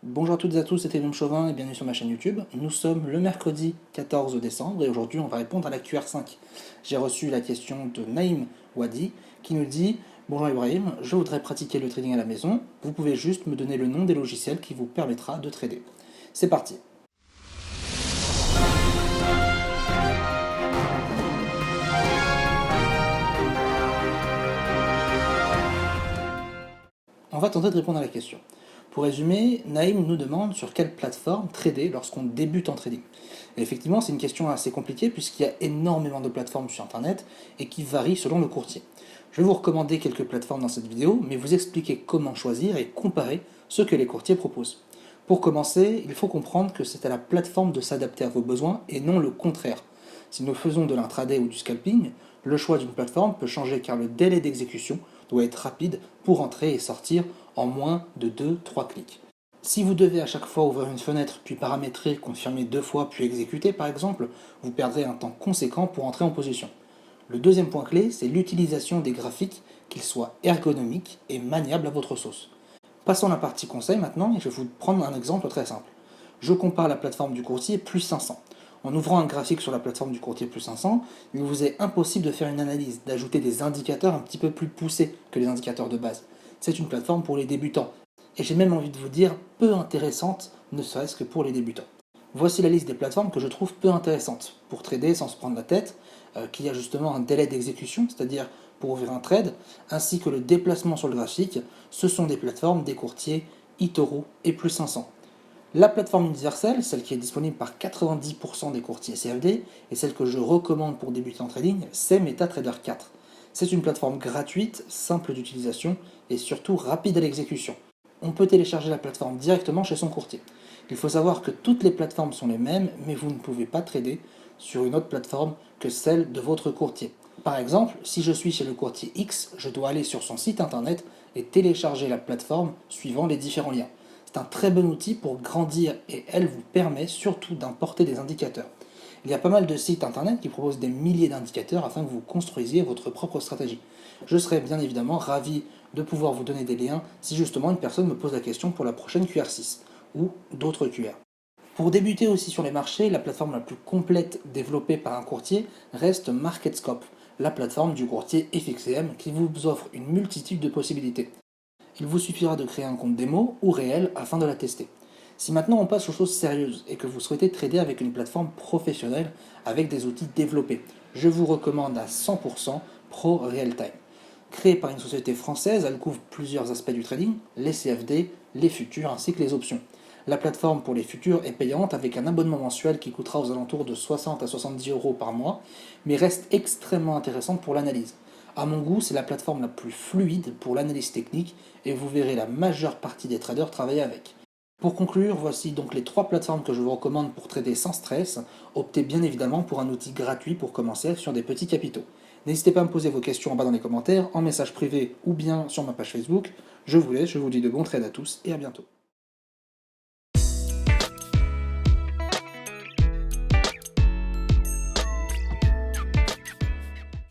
Bonjour à toutes et à tous, c'était Guillaume Chauvin et bienvenue sur ma chaîne YouTube. Nous sommes le mercredi 14 décembre et aujourd'hui on va répondre à la QR5. J'ai reçu la question de Naïm Wadi qui nous dit: Bonjour Ibrahim, je voudrais pratiquer le trading à la maison. Vous pouvez juste me donner le nom des logiciels qui vous permettra de trader. C'est parti. On va tenter de répondre à la question. Pour résumer, Naïm nous demande sur quelle plateforme trader lorsqu'on débute en trading. Et effectivement, c'est une question assez compliquée puisqu'il y a énormément de plateformes sur Internet et qui varient selon le courtier. Je vais vous recommander quelques plateformes dans cette vidéo, mais vous expliquer comment choisir et comparer ce que les courtiers proposent. Pour commencer, il faut comprendre que c'est à la plateforme de s'adapter à vos besoins et non le contraire. Si nous faisons de l'intraday ou du scalping, le choix d'une plateforme peut changer car le délai d'exécution doit être rapide pour entrer et sortir en moins de 2-3 clics. Si vous devez à chaque fois ouvrir une fenêtre, puis paramétrer, confirmer 2 fois, puis exécuter par exemple, vous perdrez un temps conséquent pour entrer en position. Le deuxième point clé, c'est l'utilisation des graphiques, qu'ils soient ergonomiques et maniables à votre sauce. Passons à la partie conseil maintenant, et je vais vous prendre un exemple très simple. Je compare la plateforme du courtier Plus 500. En ouvrant un graphique sur la plateforme du courtier Plus 500, il vous est impossible de faire une analyse, d'ajouter des indicateurs un petit peu plus poussés que les indicateurs de base. C'est une plateforme pour les débutants, et j'ai même envie de vous dire peu intéressante, ne serait-ce que pour les débutants. Voici la liste des plateformes que je trouve peu intéressantes pour trader sans se prendre la tête, qu'il y a justement un délai d'exécution, c'est-à-dire pour ouvrir un trade, ainsi que le déplacement sur le graphique. Ce sont des plateformes des courtiers eToro et Plus 500. La plateforme universelle, celle qui est disponible par 90% des courtiers CFD, et celle que je recommande pour débuter en trading, c'est MetaTrader 4. C'est une plateforme gratuite, simple d'utilisation et surtout rapide à l'exécution. On peut télécharger la plateforme directement chez son courtier. Il faut savoir que toutes les plateformes sont les mêmes, mais vous ne pouvez pas trader sur une autre plateforme que celle de votre courtier. Par exemple, si je suis chez le courtier X, je dois aller sur son site internet et télécharger la plateforme suivant les différents liens. C'est un très bon outil pour grandir et elle vous permet surtout d'importer des indicateurs. Il y a pas mal de sites internet qui proposent des milliers d'indicateurs afin que vous construisiez votre propre stratégie. Je serais bien évidemment ravi de pouvoir vous donner des liens si justement une personne me pose la question pour la prochaine QR6 ou d'autres QR. Pour débuter aussi sur les marchés, la plateforme la plus complète développée par un courtier reste MarketScope, la plateforme du courtier FXCM qui vous offre une multitude de possibilités. Il vous suffira de créer un compte démo ou réel afin de la tester. Si maintenant on passe aux choses sérieuses et que vous souhaitez trader avec une plateforme professionnelle avec des outils développés, je vous recommande à 100% Pro Real Time. Créée par une société française, elle couvre plusieurs aspects du trading, les CFD, les futurs ainsi que les options. La plateforme pour les futurs est payante avec un abonnement mensuel qui coûtera aux alentours de 60 à 70 euros par mois, mais reste extrêmement intéressante pour l'analyse. À mon goût, c'est la plateforme la plus fluide pour l'analyse technique et vous verrez la majeure partie des traders travailler avec. Pour conclure, voici donc les 3 plateformes que je vous recommande pour trader sans stress. Optez bien évidemment pour un outil gratuit pour commencer sur des petits capitaux. N'hésitez pas à me poser vos questions en bas dans les commentaires, en message privé ou bien sur ma page Facebook. Je vous laisse, je vous dis de bons trades à tous et à bientôt.